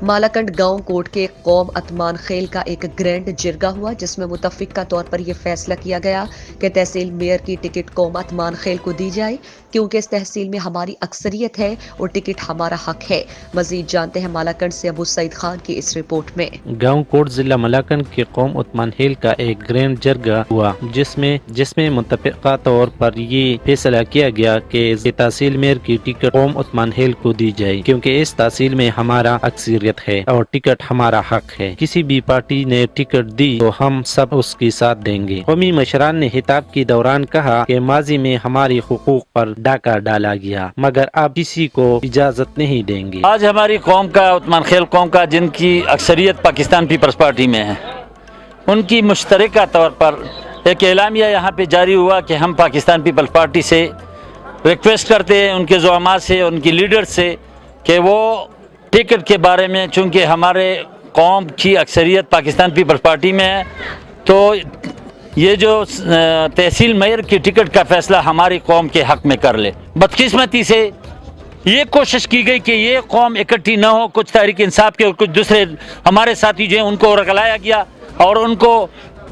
मालाकंड गांव कोट के कौम अतमान खेल का एक ग्रैंड जिरगा हुआ, जिसमें मुतफिका तौर पर यह फैसला किया गया कि तहसील मेयर की टिकट कौम अतमान खेल को दी जाए, क्योंकि इस तहसील में हमारी अक्सरियत है और टिकट हमारा हक है। मजीद जानते हैं मालाकंड से अबू सईद खान की इस रिपोर्ट में। गांव कोट जिला मालाकंड के कौम उतमान हिल का एक ग्रैंड जरगा हुआ, जिसमें मुतफिका तौर पर ये फैसला किया गया कि तहसील मेयर की टिकट कौम उतमान हिल को दी जाए, क्योंकि इस तहसील में हमारा अक्सरियत है और टिकट हमारा हक है। किसी भी पार्टी ने टिकट दी तो हम सब उसकी साथ देंगे। कौमी मशरान ने खिताब के दौरान कहा कि माजी में हमारी हुकूक पर डाका डाला गया, मगर अब किसी को इजाजत नहीं देंगे। आज हमारी कौम का उतमान खेल कौम का, जिनकी अक्सरियत पाकिस्तान पीपल्स पार्टी में है, उनकी मुश्तरका तौर पर एक एलामिया यहाँ पे जारी हुआ कि हम पाकिस्तान पीपल्स पार्टी से रिक्वेस्ट करते हैं, उनके ज़ुआमा से, उनकी लीडर से, कि वो टिकट के बारे में, चूँकि हमारे कौम की अक्सरियत पाकिस्तान पीपल्स पार्टी में है, तो ये जो तहसील मेयर की टिकट का फ़ैसला हमारी कौम के हक़ में कर ले। बदकिस्मती से ये कोशिश की गई कि ये कौम इकट्ठी न हो, कुछ तहरीक इंसाफ के और कुछ दूसरे हमारे साथी जो हैं उनको रगलाया गया और उनको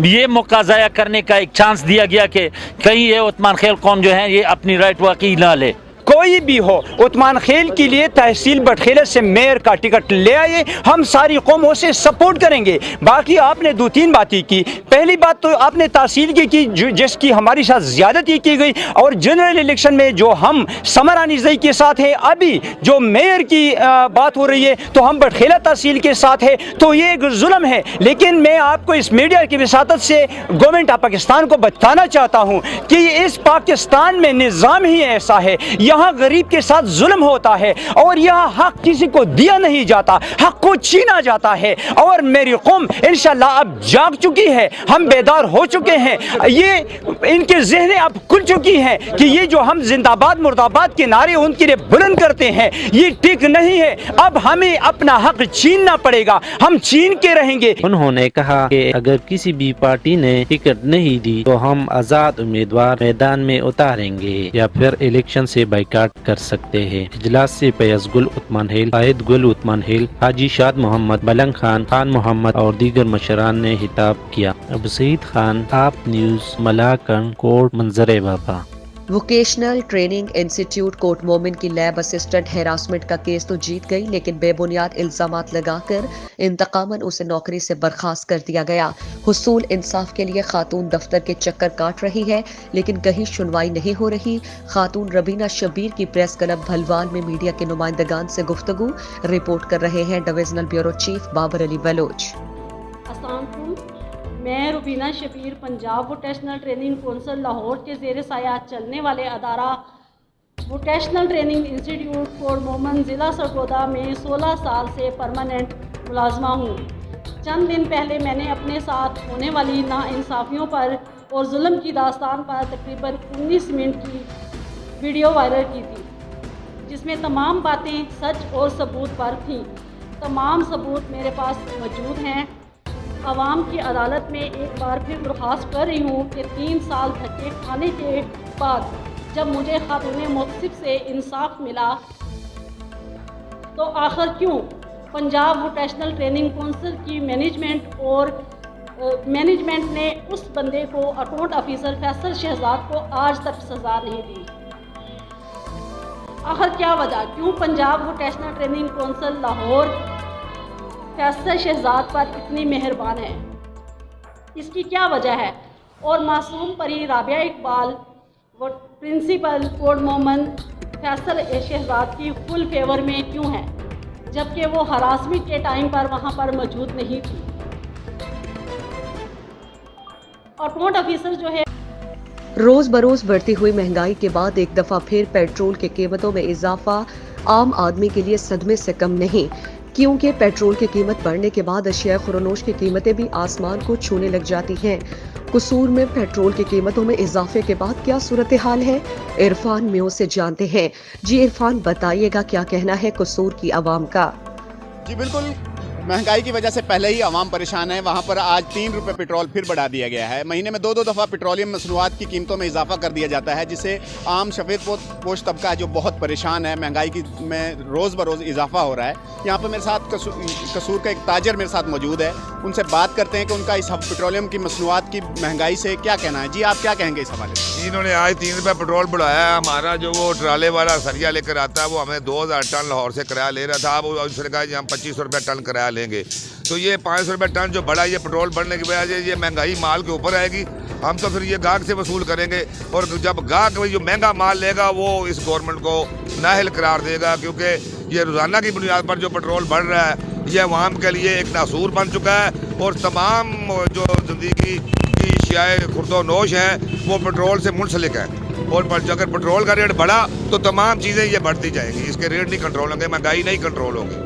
ये मौका ज़ाया करने का एक चांस दिया गया कि कहीं ये उतमान खेल कौम जो है ये अपनी राइट वाकई ना ले। कोई भी हो, उतमान खेल के लिए तहसील बटखेला से मेयर का टिकट ले आए, हम सारी कौमों से सपोर्ट करेंगे। बाकी आपने दो तीन बातें की। पहली बात तो आपने तहसील की जिसकी हमारी साथ ज़्यादती की गई, और जनरल इलेक्शन में जो हम समर अनिज़ई के साथ हैं, अभी जो मेयर की बात हो रही है तो हम बटखेला तहसील के साथ है, तो ये एक जुल्म है। लेकिन मैं आपको इस मीडिया की वसातत से गवर्नमेंट ऑफ पाकिस्तान को बताना चाहता हूँ कि इस पाकिस्तान में निज़ाम ही ऐसा है, यहाँ गरीब के साथ जुल्म होता है और यहाँ हक किसी को दिया नहीं जाता, हक को छीना जाता है। और मेरी कौम इंशाल्लाह अब जाग चुकी है, हम बेदार हो चुके हैं, ये इनके ज़हनें अब खुल चुकी हैं कि ये जो हम जिंदाबाद मुर्दाबाद के नारे उनके लिए बुलंद करते हैं, ये ठीक नहीं है। अब हमें अपना हक छीनना पड़ेगा, हम छीन के रहेंगे। उन्होंने कहा कि अगर किसी भी पार्टी ने टिकट नहीं दी तो हम आजाद उम्मीदवार मैदान में उतारेंगे या फिर इलेक्शन से बाइकाट कर सकते हैं। इजलास से फैयज गुल उतमान हिल, शाहिद गुल उतमान हिल, हाजी शाद मोहम्मद, मलंग खान, खान मोहम्मद और दीगर मशरान ने खिताब किया। अबू सईद खान, आप न्यूज़, मालाकंड, कोट मंजर बाबा। वोकेशनल ट्रेनिंग इंस्टीट्यूट कोट मोमिन की लैब असिस्टेंट हैरासमेंट का केस तो जीत गई, लेकिन बेबुनियाद इल्जामात लगाकर इंतकामन उसे नौकरी से बर्खास्त कर दिया गया। हुसूल इंसाफ के लिए खातून दफ्तर के चक्कर काट रही है, लेकिन कहीं सुनवाई नहीं हो रही। खातून रबीना शबीर की प्रेस क्लब भलवाल में मीडिया के नुमाइंदगान से गुफ्तगू। रिपोर्ट कर रहे हैं divisional bureau chief Babar Ali Baloch. मैं Rubina Shabbir Punjab vocational training council Lahore के ज़ेर साया चलने वाले अदारा vocational training institute Kot Momin ज़िला सरगोदा में 16 साल से परमानेंट मुलाजमा हूँ। चंद दिन पहले मैंने अपने साथ होने वाली नाइंसाफ़ियों पर और जुल्म की दास्तान पर तकरीबन 19 मिनट की वीडियो वायरल की थी, जिसमें तमाम बातें सच और सबूत पर थीं। तमाम सबूत मेरे पास मौजूद हैं। आवाम की अदालत में एक बार फिर दरख्वास्त कर रही हूँ कि 3 साल धक्के खाने के बाद जब मुझे खातून मुतसिफ से इंसाफ मिला, तो आखिर क्यों पंजाब वोकेशनल ट्रेनिंग कौंसिल की मैनेजमेंट ने उस बंदे को अकाउंट ऑफिसर फैसल शहजाद को आज तक सज़ा नहीं दी? आखिर क्या वजह, क्यों Punjab vocational training council Lahore Faisal Shahzad पर इतनी मेहरबान है? इसकी क्या वजह है? और मासूम परी राबिया इकबाल वो प्रिंसिपल कोट मोमिन फैसल शहजाद की फुल फेवर में क्यों है, जबकि वो हरासमेंट के टाइम पर वहाँ पर मौजूद नहीं थी? और अकाउंट ऑफिसर जो है, रोज बरोज बढ़ती हुई महंगाई के बाद एक दफा फिर पेट्रोल की कीमतों में इजाफा आम आदमी के लिए सदमे से कम नहीं, क्योंकि पेट्रोल की कीमत बढ़ने के बाद अशिया खुरनोश की कीमतें भी आसमान को छूने लग जाती हैं। कसूर में पेट्रोल की कीमतों में इजाफे के बाद क्या सूरत हाल है, इरफान म्यू से जानते हैं। जी इरफान, बताइएगा क्या कहना है कसूर की आवाम का? जी बिल्कुल, महंगाई की वजह से पहले ही आवाम परेशान है। वहाँ पर आज 3 रुपये पेट्रोल फिर बढ़ा दिया गया है। महीने में 2-2 दफ़ा पेट्रोलियम मसनूआत की कीमतों में इजाफा कर दिया जाता है, जिससे आम सफ़ेद पोश तबका है जो बहुत परेशान है। महंगाई की में रोज़ बरोज़ इजाफा हो रहा है। यहाँ पर मेरे साथ कसूर का एक ताजर मेरे साथ मौजूद है। उनसे बात करते हैं कि उनका इस पेट्रोलियम की मसनूआत की महंगाई से क्या कहना है। जी, आप क्या कहेंगे इस हवाले से? इन्होंने आज 3 रुपये पेट्रोल बढ़ाया है। हमारा जो वो ट्राले वाला सरिया लेकर आता है वो हमें 2000 टन लाहौर से किराया ले रहा था। अब उसने कहा कि हम 2500 रुपये टन किराया लेंगे। तो ये 500 रुपये टन जो बढ़ा, ये पेट्रोल बढ़ने की वजह से ये महंगाई माल के ऊपर आएगी। हम तो फिर ये गाहक से वसूल करेंगे, और जब गाहक जो महंगा माल लेगा वो इस गवर्नमेंट को नाअहल करार देगा, क्योंकि ये रोज़ाना की बुनियाद पर जो पेट्रोल बढ़ रहा है ये अवाम के लिए एक नासूर बन चुका है। और तमाम जो ज़िंदगी की अशियाए खुर्दो नोश हैं वो पेट्रोल से मुंसलिक हैं। और अगर पेट्रोल का रेट बढ़ा तो तमाम चीज़ें ये बढ़ती जाएंगी, इसके रेट नहीं कंट्रोल होंगे, महंगाई नहीं कंट्रोल होगी।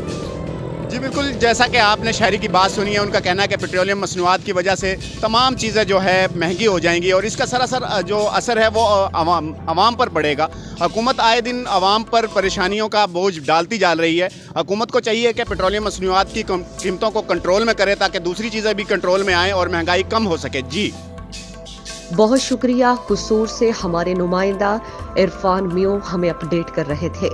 जी बिल्कुल, जैसा कि आपने शहरी की बात सुनी है, उनका कहना है कि पेट्रोलियम मसनूआत की वजह से तमाम चीज़ें जो है महंगी हो जाएंगी और इसका सरासर जो असर है वो आवाम पर पड़ेगा। हुकूमत आए दिन आवाम पर परेशानियों का बोझ डालती जा रही है। हुकूमत को चाहिए कि पेट्रोलियम मसनूआत की कीमतों को कंट्रोल में करे ताकि दूसरी चीज़ें भी कंट्रोल में आएँ और महंगाई कम हो सके। जी बहुत शुक्रिया। कसूर से हमारे नुमाइंदा इरफान मियो हमें अपडेट कर रहे थे।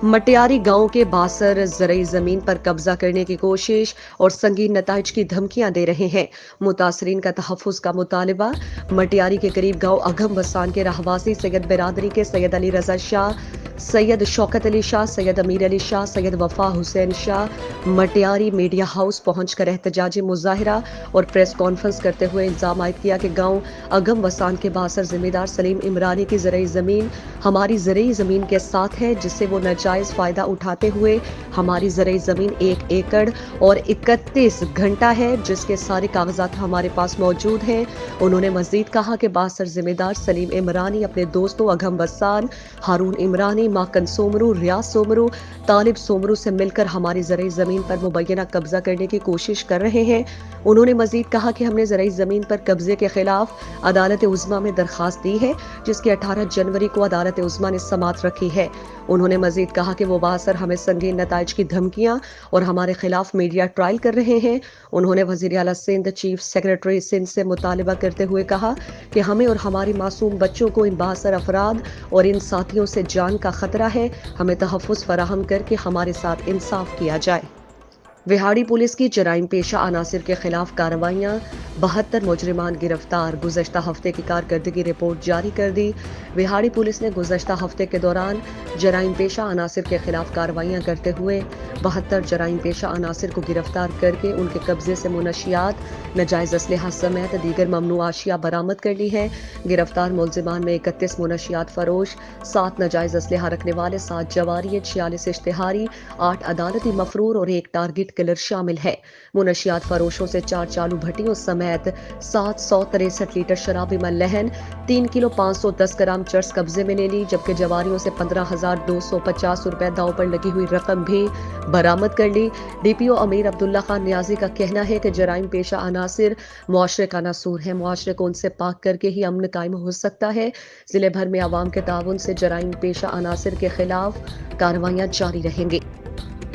मटियारी गांव के बासर ज़रई ज़मीन पर कब्जा करने की कोशिश और संगीन नताइज की धमकियां दे रहे हैं। मुतासरीन का तहफ़्फ़ुज़ का मुतालबा। मटियारी के करीब गांव अघम बसान के रहवासी सैयद बिरादरी के सैयद अली रजा शाह, सैयद शौकत अली शाह, सैयद अमीर अली शाह, सैयद वफा हुसैन शाह मटियारी मीडिया हाउस पहुंचकर एहतजाजी मुजाहिरा और प्रेस कॉन्फ्रेंस करते हुए इल्ज़ाम आयद किया कि गांव अगम वसान के बासर जिम्मेदार सलीम इमरानी की ज़रई ज़मीन हमारी ज़रई ज़मीन के साथ है, जिससे वो नाजायज़ फ़ायदा उठाते हुए हमारी ज़रई ज़मीन 1 एकड़ और 31 घंटा है, जिसके सारे कागजात हमारे पास मौजूद हैं। उन्होंने मज़ीद कहा कि बासर जिम्मेदार सलीम इमरानी अपने दोस्तों अगम वसान, हारून इमरानी, माकन सोमरू, रियाज सोमरू, तालिब सोमरू से मिलकर हमारी ज़रई ज़मीन पर मुबैना कब्जा करने की कोशिश कर रहे हैं। उन्होंने मज़ीद कहा कि हमने ज़रई ज़मीन पर कब्जे के खिलाफ अदालत उज़्मा में दरख्वास्त दी है, जिसकी 18 जनवरी को अदालत उज़्मा ने समाअत रखी है। उन्होंने मज़ीद कहा कि वो बासर हमें संगीन नताइज की धमकियां और हमारे खिलाफ मीडिया ट्रायल कर रहे हैं। उन्होंने वज़ीर आला सिंध, चीफ सेक्रेटरी सिंध से मुतालबा करते हुए कहा कि हमें और हमारी मासूम बच्चों को इन बासर अफराद और इन साथियों से जान का खतरा है। हमें तहफ़्फ़ुज़ फराहम करके हमारे साथ इंसाफ किया जाए। विहाड़ी पुलिस की जराइम पेशा अनासिर के खिलाफ कार्रवाइयाँ, 72 मुजरिमान गिरफ्तार। गुज़श्ता हफ्ते की कारकर्दगी रिपोर्ट जारी कर दी। विहाड़ी पुलिस ने गुज़श्ता हफ्ते के दौरान जराइम पेशा अनासिर के खिलाफ कार्रवाइयाँ करते हुए 72 जराइम पेशा अनासिर को गिरफ्तार करके उनके कब्जे से मुनशियात, नाजायज़ असलहा समेत दीगर ममनू आशिया बरामद कर ली है। गिरफ्तार मुलजिमान में 31 मुनशियात फरोश, 7 नाजायज़ असलहा रखने वाले, 7 जवारियत, 46 इश्तिहारी, 8 अदालती मफरूर और 1 टारगेट किलर शामिल है। मुनशियात फरोशों से 4 चालू भट्टियों समेत 763 लीटर शराबी मलहन, 3 किलो 510 ग्राम चर्स कब्जे में ले ली, जबकि जवारियों से 15,250 रुपए दाव पर लगी हुई रकम भी बरामद कर ली। डीपीओ अमीर अब्दुल्ला खान नियाजी का कहना है कि जराइम पेशा अनासिर मुआशरे का नासूर है। मुआशरे को उनसे पाक करके ही अमन कायम हो सकता है। जिले भर में आवाम के ताउन से जराइम पेशा अनासिर के खिलाफ कार्रवाइयाँ जारी रहेंगी।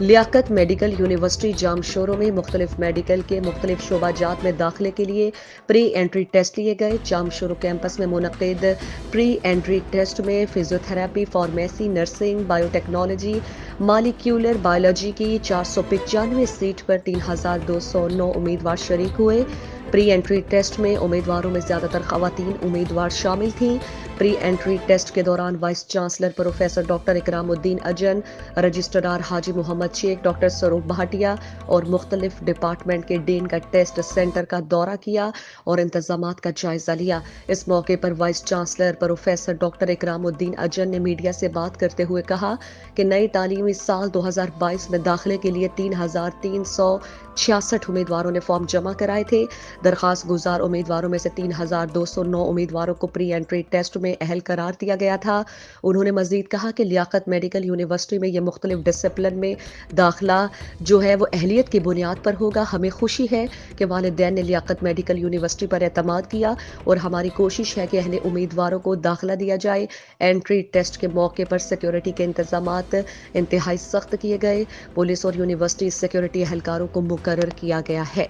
लियाकत मेडिकल यूनिवर्सिटी जामशोरों में मुख्तलिफ मेडिकल के मुख्तलिफ शोबाजात में दाखिले के लिए प्री एंट्री टेस्ट लिए गए। जामशोरों कैंपस में मुनक़िद प्री एंट्री टेस्ट में physiotherapy, pharmacy, nursing, biotechnology, molecular biology की 495 सीट पर 3,209 उम्मीदवार शरीक हुए। प्री एंट्री टेस्ट में उम्मीदवारों में ज़्यादातर ख़वातीन उम्मीदवार शामिल थीं। प्री एंट्री टेस्ट के दौरान vice chancellor professor doctor Ikramuddin अजन, रजिस्ट्रार हाजी मोहम्मद शेख, डॉक्टर सरूप भाटिया और मुख्तलिफ डिपार्टमेंट के डीन का टेस्ट सेंटर का दौरा किया और इंतजामात का जायजा लिया। इस मौके पर vice chancellor professor doctor Ikramuddin अजन ने मीडिया से बात करते हुए कहा कि नई तालीमी साल 2022 में दाखिले के लिए 3,366 उम्मीदवारों ने फॉर्म जमा कराए थे। درخواست گزار امیدواروں میں سے 3,209 امیدواروں کو پری انٹری ٹیسٹ میں اہل قرار دیا گیا تھا۔ انہوں نے مزید کہا کہ لیاقت میڈیکل یونیورسٹی میں یہ مختلف ڈسپلن میں داخلہ جو ہے وہ اہلیت کی بنیاد پر ہوگا۔ ہمیں خوشی ہے کہ والدین نے لیاقت میڈیکل یونیورسٹی پر اعتماد کیا اور ہماری کوشش ہے کہ اہل امیدواروں کو داخلہ دیا جائے۔ انٹری ٹیسٹ کے موقع پر سیکیورٹی کے انتظامات انتہائی سخت کیے گئے۔ پولیس اور یونیورسٹی سیکیورٹی اہلکاروں کو مقرر کیا گیا ہے۔